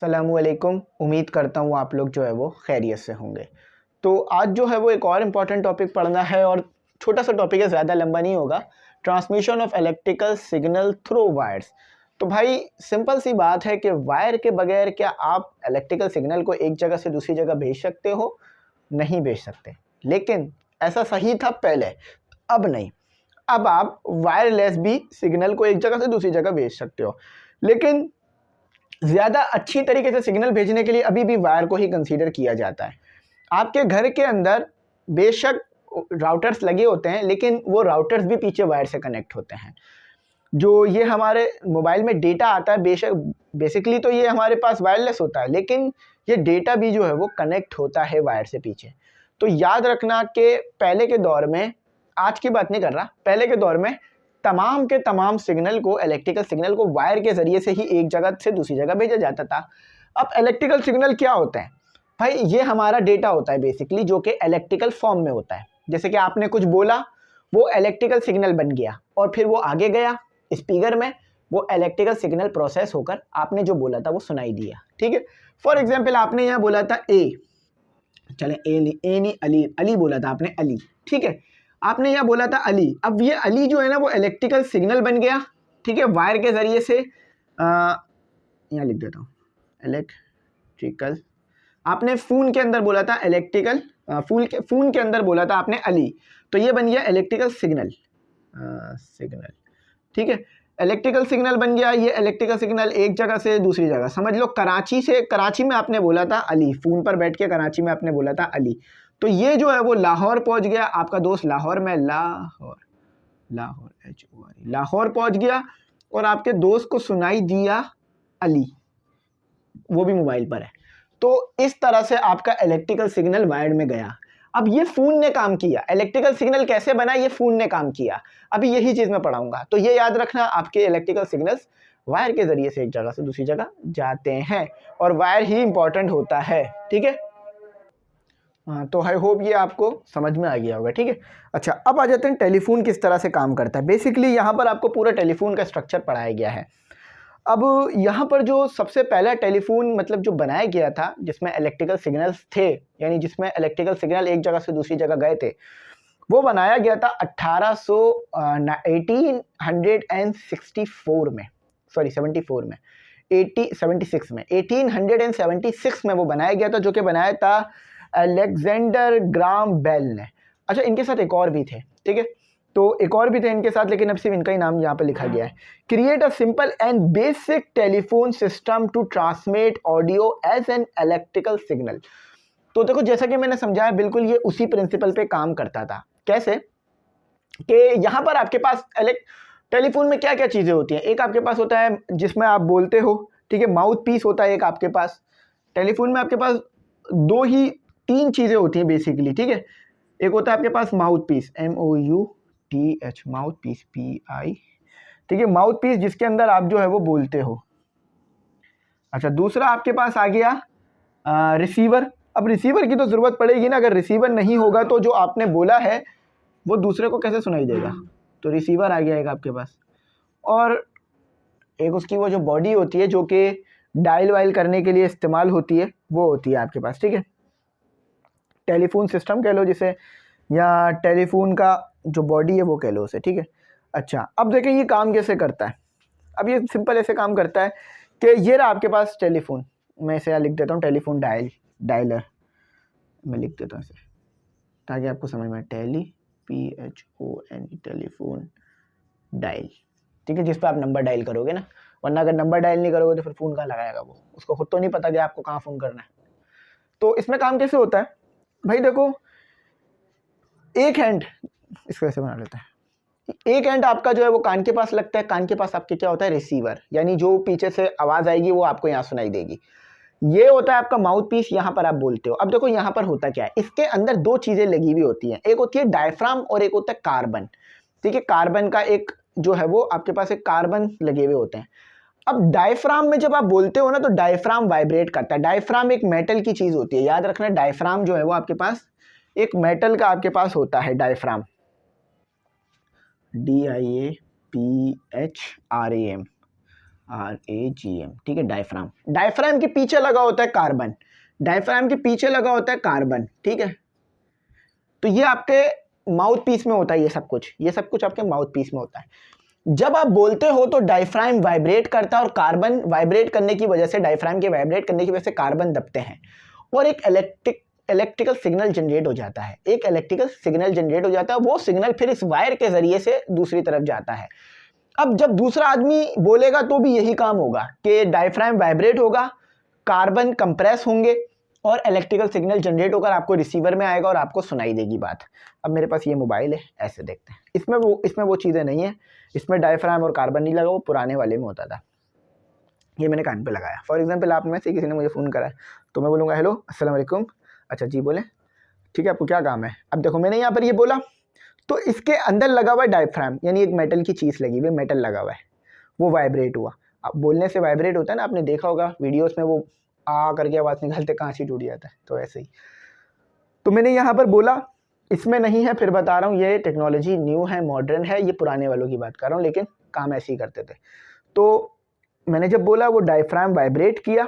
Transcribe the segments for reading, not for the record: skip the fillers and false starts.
अस्सलामुअलैकुम। उम्मीद करता हूँ आप लोग जो है वो खैरियत से होंगे। तो आज जो है वो एक और इम्पॉर्टेंट टॉपिक पढ़ना है और छोटा सा टॉपिक है, ज़्यादा लंबा नहीं होगा। Transmission of electrical signal through wires. तो भाई सिंपल सी बात है कि वायर के बगैर क्या आप इलेक्ट्रिकल सिग्नल को एक जगह से दूसरी जगह भेज सकते हो? नहीं भेज सकते। लेकिन ऐसा सही था पहले, अब नहीं। अब आप वायरलेस भी सिग्नल को एक जगह से दूसरी जगह भेज सकते हो, लेकिन ज़्यादा अच्छी तरीके से सिग्नल भेजने के लिए अभी भी वायर को ही कंसीडर किया जाता है। आपके घर के अंदर बेशक राउटर्स लगे होते हैं, लेकिन वो राउटर्स भी पीछे वायर से कनेक्ट होते हैं। जो ये हमारे मोबाइल में डेटा आता है, बेशक बेसिकली तो ये हमारे पास वायरलेस होता है, लेकिन ये डेटा भी जो है वो कनेक्ट होता है वायर से पीछे। तो याद रखना कि पहले के दौर में, आज की बात नहीं कर रहा, पहले के दौर में तमाम के तमाम सिग्नल को, इलेक्ट्रिकल सिग्नल को वायर के ज़रिए से ही एक जगह से दूसरी जगह भेजा जाता था। अब इलेक्ट्रिकल सिग्नल क्या होता है भाई? ये हमारा डेटा होता है बेसिकली, जो कि इलेक्ट्रिकल फॉर्म में होता है। जैसे कि आपने कुछ बोला, वो इलेक्ट्रिकल सिग्नल बन गया और फिर वो आगे गया स्पीकर में, वो इलेक्ट्रिकल सिग्नल प्रोसेस होकर आपने जो बोला था वो सुनाई दिया। ठीक है, फॉर एग्जाम्पल आपने यहाँ बोला था ए, चले ए नहीं अली, अली बोला था आपने, अली। ठीक है, आपने यहाँ बोला था अली। अब ये अली जो है ना वो इलेक्ट्रिकल सिग्नल बन गया। ठीक है, वायर के ज़रिए से यहाँ लिख देता हूँ इलेक्ट्रिकल। आपने फ़ोन के अंदर बोला था इलेक्ट्रिकल, फ़ोन के अंदर बोला था आपने अली, तो ये बन गया इलेक्ट्रिकल सिग्नल। ठीक है, इलेक्ट्रिकल सिग्नल बन गया। ये इलेक्ट्रिकल सिग्नल एक जगह से दूसरी जगह, समझ लो कराची में आपने बोला था अली, फ़ोन पर बैठ के कराची में आपने बोला था अली, तो ये जो है वो लाहौर पहुंच गया। आपका दोस्त लाहौर में, लाहौर लाहौर पहुंच गया और आपके दोस्त को सुनाई दिया अली, वो भी मोबाइल पर है। तो इस तरह से आपका इलेक्ट्रिकल सिग्नल वायर में गया। अब ये फ़ोन ने काम किया। इलेक्ट्रिकल सिग्नल कैसे बना? ये फ़ोन ने काम किया। अभी यही चीज़ मैं पढ़ाऊंगा, तो ये याद रखना, आपके इलेक्ट्रिकल सिग्नल्स वायर के ज़रिए से एक जगह से दूसरी जगह जाते हैं और वायर ही इंपॉर्टेंट होता है। ठीक है, हाँ, तो आई होप ये आपको समझ में आ गया होगा। ठीक है, अच्छा अब आ जाते हैं टेलीफोन किस तरह से काम करता है। बेसिकली यहाँ पर आपको पूरा टेलीफोन का स्ट्रक्चर पढ़ाया गया है। अब यहाँ पर जो सबसे पहला टेलीफोन मतलब जो बनाया गया था, जिसमें इलेक्ट्रिकल सिग्नल्स थे, यानी जिसमें इलेक्ट्रिकल सिग्नल एक जगह से दूसरी जगह गए थे, वो बनाया गया था 1864 में, सॉरी 74 में, 76 में, 1876 में वो बनाया गया था, जो कि बनाया था अलेक्जेंडर ग्राम बेल ने। अच्छा, इनके साथ एक और भी थे। ठीक है, तो एक और भी थे इनके साथ, लेकिन अब सिर्फ इनका ही नाम यहाँ पर लिखा गया है। Create a simple and basic telephone system to transmit audio as an electrical signal. तो देखो, जैसा कि मैंने समझाया, बिल्कुल ये उसी प्रिंसिपल पे काम करता था। कैसे कि यहाँ पर आपके पास टेलीफोन में क्या क्या चीज़ें होती हैं। एक आपके पास होता है जिसमें आप बोलते हो, ठीक है, माउथ पीस होता है एक आपके पास। टेलीफोन में आपके पास तीन चीज़ें होती हैं बेसिकली। ठीक है, एक होता है आपके पास mouth piece, MOUTH, mouth piece, PI। ठीक है, माउथ पीस जिसके अंदर आप जो है वो बोलते हो। अच्छा, दूसरा आपके पास आ गया रिसीवर। अब रिसीवर की तो ज़रूरत पड़ेगी ना, अगर रिसीवर नहीं होगा तो जो आपने बोला है वो दूसरे को कैसे सुनाई देगा? तो रिसीवर आ गया एक आपके पास। और एक उसकी वो जो बॉडी होती है जो कि डायल वाइल करने के लिए इस्तेमाल होती है, वो होती है आपके पास। ठीक है, टेलीफोन सिस्टम कह लो जिसे, या टेलीफोन का जो बॉडी है वो कह लो उसे। ठीक है, अच्छा अब देखें ये काम कैसे करता है। अब ये सिंपल ऐसे काम करता है कि ये रहा आपके पास टेलीफोन, मैं इसे यहाँ लिख देता हूँ टेलीफोन डायलर, मैं लिख देता हूँ इसे ताकि आपको समझ में आए, PHON, टेलीफोन डायल। ठीक है, जिस पर आप नंबर डायल करोगे ना, वरना अगर नंबर डायल नहीं करोगे तो फिर फ़ोन कहाँ लगाएगा वो, उसको खुद तो नहीं पता कि आपको कहाँ फ़ोन करना है। तो इसमें काम कैसे होता है भाई? देखो, एक हैंड, इसको ऐसे बना लेते हैं, एक हैंड आपका जो है वो कान के पास लगता है। कान के पास आपके क्या होता है? रिसीवर, यानी जो पीछे से आवाज़ आएगी वो आपको यहाँ सुनाई देगी। ये होता है आपका माउथ पीस, यहाँ पर आप बोलते हो। अब देखो यहाँ पर होता क्या है, इसके अंदर दो चीज़ें लगी हुई होती हैं, एक होती है डायफ्राम और एक होता है कार्बन। ठीक है, कार्बन का एक जो है वो आपके पास एक कार्बन लगे हुए होते हैं। अब डायफ्राम में जब आप बोलते हो ना, तो डायफ्राम वाइब्रेट करता है। डायफ्राम एक मेटल की चीज़ होती है, याद रखना, डायफ्राम जो है वो आपके पास एक मेटल का आपके पास होता है, डायफ्राम, DIAPHRAM। RAGM, ठीक है, डायफ्राम। डायफ्राम के पीछे लगा होता है कार्बन, डायफ्राम के पीछे लगा होता है कार्बन, ठीक है। तो ये आपके माउथ पीस में होता है, ये सब कुछ आपके माउथ पीस में होता है। जब आप बोलते हो तो डायफ्राम वाइब्रेट करता है और कार्बन वाइब्रेट करने की वजह से, डायफ्राम के वाइब्रेट करने की वजह से कार्बन दबते हैं और एक इलेक्ट्रिकल सिग्नल जनरेट हो जाता है, एक इलेक्ट्रिकल सिग्नल जनरेट हो जाता है। वो सिग्नल फिर इस वायर के जरिए से दूसरी तरफ जाता है। अब जब दूसरा आदमी बोलेगा तो भी यही काम होगा कि डायफ्राम वाइब्रेट होगा, कार्बन कंप्रेस होंगे और इलेक्ट्रिकल सिग्नल जनरेट होकर आपको रिसीवर में आएगा और आपको सुनाई देगी बात। अब मेरे पास ये मोबाइल है, ऐसे देखते हैं, इसमें वो चीज़ें नहीं है, इसमें डायफ्राम और कार्बन नहीं लगा, वो पुराने वाले में होता था। ये मैंने कान पे लगाया। फॉर एग्जांपल आप में से किसी ने मुझे फ़ोन करा है तो मैं बोलूँगा हेलो अस्सलाम वालेकुम, अच्छा जी बोले, ठीक है, आपको क्या काम है। अब देखो मैंने यहाँ पर ये बोला तो इसके अंदर लगा हुआ है डायफ्राम, यानी एक मेटल की चीज़ लगी हुई है, मेटल लगा हुआ है, वो वाइब्रेट हुआ। अब बोलने से वाइब्रेट होता है ना, आपने देखा होगा वीडियोस में, वो आ करके आवाज़ निकालते कांच ही टूट जाता है, तो ऐसे ही। तो मैंने यहाँ पर बोला, इसमें नहीं है, फिर बता रहा हूँ, ये टेक्नोलॉजी न्यू है, मॉडर्न है, ये पुराने वालों की बात कर रहा हूँ, लेकिन काम ऐसे ही करते थे। तो मैंने जब बोला वो डायफ्राम वाइब्रेट किया,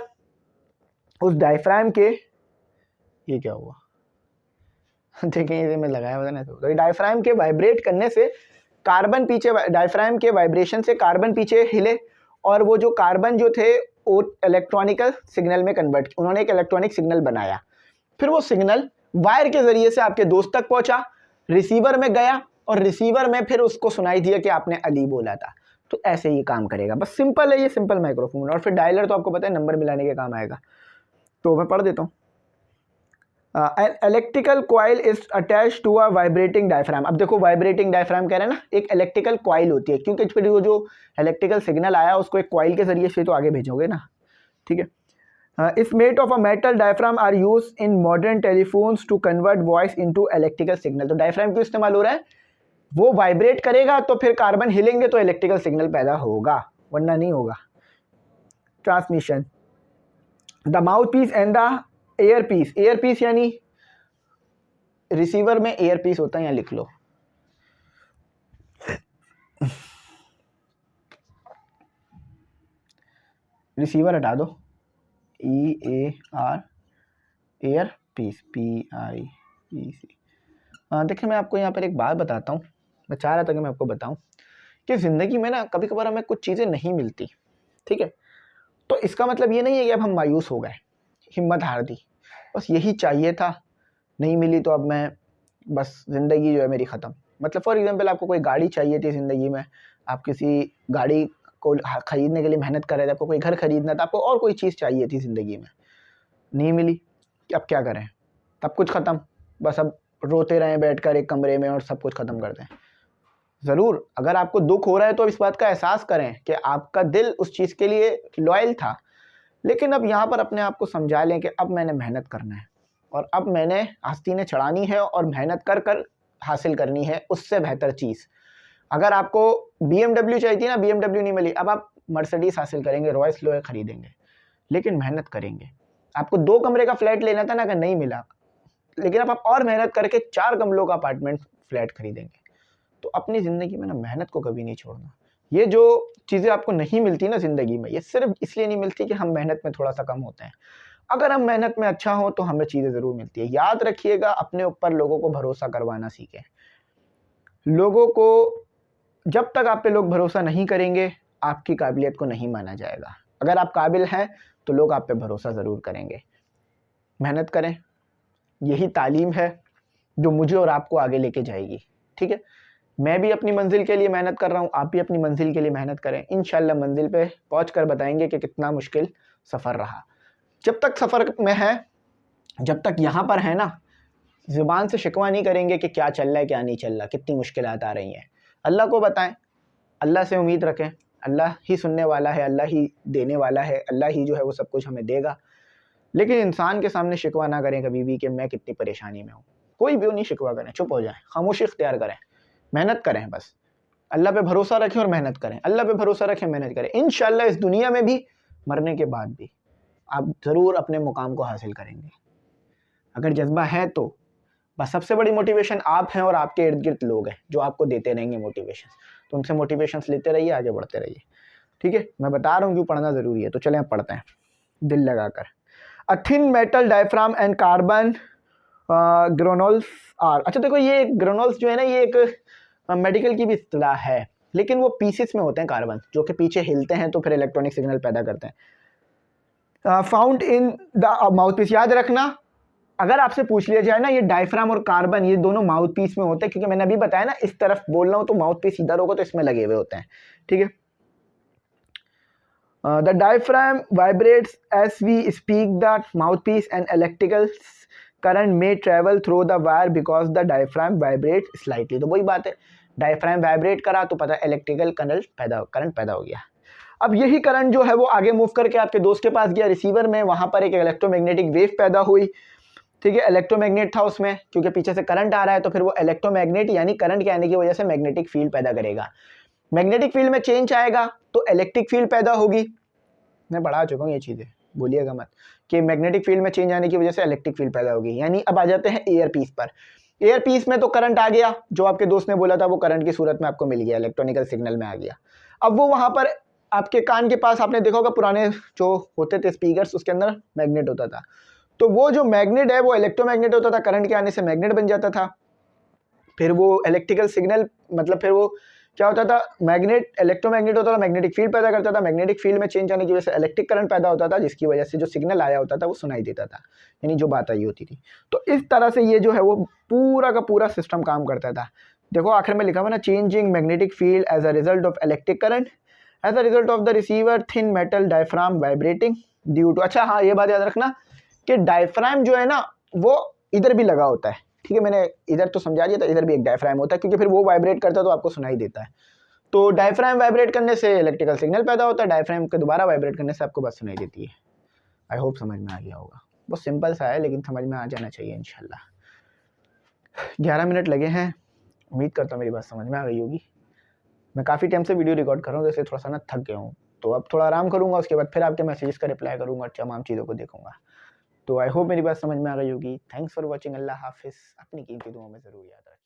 उस डायफ्राम के, ये क्या हुआ देखें, इसे मैं लगाया हुआ था ना, तो डायफ्राम के वाइब्रेट करने से कार्बन पीछे, डायफ्राम के वाइब्रेशन से कार्बन पीछे हिले और वो जो कार्बन जो थे वो इलेक्ट्रॉनिकल सिग्नल में कन्वर्ट, उन्होंने एक इलेक्ट्रॉनिक सिग्नल बनाया। फिर वो सिग्नल वायर के जरिए से आपके दोस्त तक पहुंचा, रिसीवर में गया और रिसीवर में फिर उसको सुनाई दिया कि आपने अली बोला था। तो ऐसे ही काम करेगा, बस सिंपल है ये, सिंपल माइक्रोफोन। और फिर डायलर तो आपको पता है नंबर मिलाने के काम आएगा, तो मैं पढ़ देता हूँ। Electrical coil is attach to a vibrating diaphragm. अब देखो वाइब्रेटिंग डायफ्राम कह रहे हैं ना, एक इलेक्ट्रिकल कॉइल होती है, क्योंकि फिर वो जो इलेक्ट्रिकल सिग्नल आया उसको एक कॉइल के जरिए से तो आगे भेजोगे ना, ठीक है। Is made of a metal diaphragm are use in modern telephones to convert voice into electrical signal. तो डायफ्राम क्यों इस्तेमाल हो रहा है, वो वाइब्रेट करेगा तो फिर कार्बन हिलेंगे तो इलेक्ट्रिकल सिग्नल पैदा होगा, वरना नहीं होगा। Transmission, the mouth piece and the earpiece. Earpiece यानी रिसीवर में एयर पीस होता है, यहाँ लिख लो। रिसीवर हटा दो, EAR, एयर पीस, PIEC। देखिए मैं आपको यहाँ पर एक बात बताता हूँ, मैं चाह रहा था कि मैं आपको बताऊँ कि ज़िंदगी में ना कभी कभार हमें कुछ चीज़ें नहीं मिलती, ठीक है। तो इसका मतलब ये नहीं है कि अब हम मायूस हो गए, हिम्मत हार दी, बस यही चाहिए था, नहीं मिली तो अब मैं बस ज़िंदगी जो है मेरी ख़त्म। मतलब फॉर एग्जांपल आपको कोई गाड़ी चाहिए थी ज़िंदगी में, आप किसी गाड़ी को ख़रीदने के लिए मेहनत कर रहे थे, आपको कोई घर खरीदना था, आपको और कोई चीज़ चाहिए थी ज़िंदगी में, नहीं मिली, अब क्या करें, तब कुछ ख़त्म, बस अब रोते रहें बैठकर एक कमरे में और सब कुछ ख़त्म कर दें। ज़रूर अगर आपको दुख हो रहा है तो इस बात का एहसास करें कि आपका दिल उस चीज़ के लिए लॉयल था, लेकिन अब यहाँ पर अपने आप को समझा लें कि अब मैंने मेहनत करना है और अब मैंने आस्तीनें चढ़ानी है और मेहनत कर कर हासिल करनी है उससे बेहतर चीज़। अगर आपको BMW चाहिए थी ना, BMW नहीं मिली, अब आप मर्सिडीज़ हासिल करेंगे, रॉयस रॉयस खरीदेंगे, लेकिन मेहनत करेंगे। आपको 2 कमरे का फ्लैट लेना था ना, अगर नहीं मिला, लेकिन अब आप और मेहनत करके 4 कमरों का अपार्टमेंट फ्लैट खरीदेंगे। तो अपनी ज़िंदगी में ना मेहनत को कभी नहीं छोड़ना। ये जो चीज़ें आपको नहीं मिलती ना ज़िंदगी में, ये सिर्फ इसलिए नहीं मिलती कि हम मेहनत में थोड़ा सा कम होते हैं। अगर हम मेहनत में अच्छा हो तो हमें चीज़ें ज़रूर मिलती है। याद रखिएगा, अपने ऊपर लोगों को भरोसा करवाना सीखें। लोगों को, जब तक आप पे लोग भरोसा नहीं करेंगे, आपकी काबिलियत को नहीं माना जाएगा। अगर आप काबिल हैं तो लोग आप पे भरोसा ज़रूर करेंगे। मेहनत करें, यही तालीम है जो मुझे और आपको आगे लेके जाएगी, ठीक है। मैं भी अपनी मंजिल के लिए मेहनत कर रहा हूँ, आप भी अपनी मंजिल के लिए मेहनत करें। इंशाल्लाह मंजिल पे पहुँचकर बताएंगे कि कितना मुश्किल सफ़र रहा। जब तक सफ़र में है, जब तक यहाँ पर है ना, ज़ुबान से शिकवा नहीं करेंगे कि क्या चल रहा है क्या नहीं चल रहा, कितनी मुश्किलात आ रही हैं। अल्लाह को बताएं, अल्लाह से उम्मीद रखें, अल्लाह ही सुनने वाला है, अल्लाह ही देने वाला है, अल्लाह ही जो है वो सब कुछ हमें देगा। लेकिन इंसान के सामने शिकवा ना करें कभी भी कि मैं कितनी परेशानी में हूँ। कोई भी नहीं शिकवा करें, चुप हो जाएं, खामोशी इख्तियार करें, मेहनत करें, बस अल्लाह पे भरोसा रखें और मेहनत करें। अल्लाह पे भरोसा रखें, मेहनत करें। इंशाल्लाह इस दुनिया में भी, मरने के बाद भी आप ज़रूर अपने मुकाम को हासिल करेंगे, अगर जज्बा है तो। बस सबसे बड़ी मोटिवेशन आप हैं और आपके इर्द गिर्द लोग हैं जो आपको देते रहेंगे मोटिवेशन, तो उनसे मोटिवेशंस लेते रहिए, आगे बढ़ते रहिए। ठीक है, मैं बता रहा हूँ क्यों पढ़ना ज़रूरी है, तो चलें अब पढ़ते हैं दिल लगाकर। A thin metal diaphragm and carbon granules are. अच्छा देखो, ये ग्रेनुल्स जो है ना, ये एक मेडिकल की भी इस्तिलाह है, लेकिन वो पीसेस में होते हैं कार्बन, जो कि पीछे हिलते हैं तो फिर इलेक्ट्रॉनिक सिग्नल पैदा करते हैं। Found in the mouth piece. याद रखना, अगर आपसे पूछ लिया जाए ना, ये डायफ्राम और कार्बन ये दोनों माउथ पीस में होते हैं, क्योंकि मैंने अभी बताया ना इस तरफ बोल रहा हूँ तो माउथ पीस इधर होगा तो इसमें लगे हुए होते हैं, ठीक है। The diaphragm vibrates as we speak the mouth piece and electrical current may travel through the wire because the diaphragm vibrate slightly. तो वही बात है, डायफ्राम वाइब्रेट करा तो पता इलेक्ट्रिकल करंट पैदा हो गया। अब यही करंट जो है वो आगे मूव करके आपके दोस्त के पास गया रिसीवर में, वहां पर एक इलेक्ट्रोमैग्नेटिक वेव पैदा हुई, ठीक है। इलेक्ट्रोमैग्नेट था उसमें, क्योंकि पीछे से करंट आ रहा है तो फिर वो इलेक्ट्रोमैग्नेट यानी करंट के आने की वजह से मैग्नेटिक फील्ड पैदा करेगा। मैग्नेटिक फील्ड में चेंज आएगा तो इलेक्ट्रिक फील्ड पैदा होगी। मैं बढ़ा चुका हूँ ये चीज़ें, बोलिएगा मत, कि मैग्नेटिक फील्ड में चेंज आने की वजह से इलेक्ट्रिक फील्ड पैदा होगी। यानी अब आ जाते हैं एयर पीस पर। एयर पीस में तो करंट आ गया, जो आपके दोस्त ने बोला था वो करंट की सूरत में आपको मिल गया, इलेक्ट्रॉनिकल सिग्नल में आ गया। अब वो वहाँ पर आपके कान के पास, आपने देखा होगा पुराने जो होते थे स्पीकर्स, उसके अंदर मैग्नेट होता था, तो वो जो मैग्नेट है वो इलेक्ट्रोमैग्नेट होता था, करंट के आने से मैग्नेट बन जाता था। फिर वो इलेक्ट्रिकल सिग्नल, मतलब फिर वो क्या होता था, मैग्नेट इलेक्ट्रोमैग्नेट होता था, मैग्नेटिक फील्ड पैदा करता था, मैग्नेटिक फील्ड में चेंज आने की वजह से इलेक्ट्रिक करंट पैदा होता था, जिसकी वजह से जो सिग्नल आया होता था वो सुनाई देता था, यानी जो बात आई होती थी। तो इस तरह से ये जो है वो पूरा का पूरा सिस्टम काम करता था। देखो आखिर में लिखा हुआ ना, changing magnetic field as a result of electric current as a result of the receiver thin metal diaphragm vibrating due to. अच्छा हाँ, ये बात याद रखना कि डायफ्राम जो है ना वो इधर भी लगा होता है, ठीक है। मैंने इधर तो समझा दिया था, इधर भी एक डायफ्राम होता है, क्योंकि फिर वो वाइब्रेट करता है तो आपको सुनाई देता है। तो डायफ्राम वाइब्रेट करने से इलेक्ट्रिकल सिग्नल पैदा होता है, डायफ्राम के दोबारा वाइब्रेट करने से आपको बात सुनाई देती है। आई होप समझ में आ गया होगा, बहुत सिंपल सा है लेकिन समझ में आ जाना चाहिए इंशाल्लाह। 11 मिनट लगे हैं, उम्मीद करता हूँ मेरी बात समझ में आ गई होगी। मैं काफ़ी टाइम से वीडियो रिकॉर्ड कर रहा हूँ, जैसे थोड़ा सा ना थक गया हूँ, तो अब थोड़ा आराम करूँगा, उसके बाद फिर आपके मैसेजेस का रिप्लाई करूँगा और तमाम चीज़ों को देखूँगा। तो आई होप मेरी बात समझ में आ गई होगी। Thanks for watching. अल्लाह हाफिज़। अपनी कीमती दुआओं में ज़रूर याद रखें।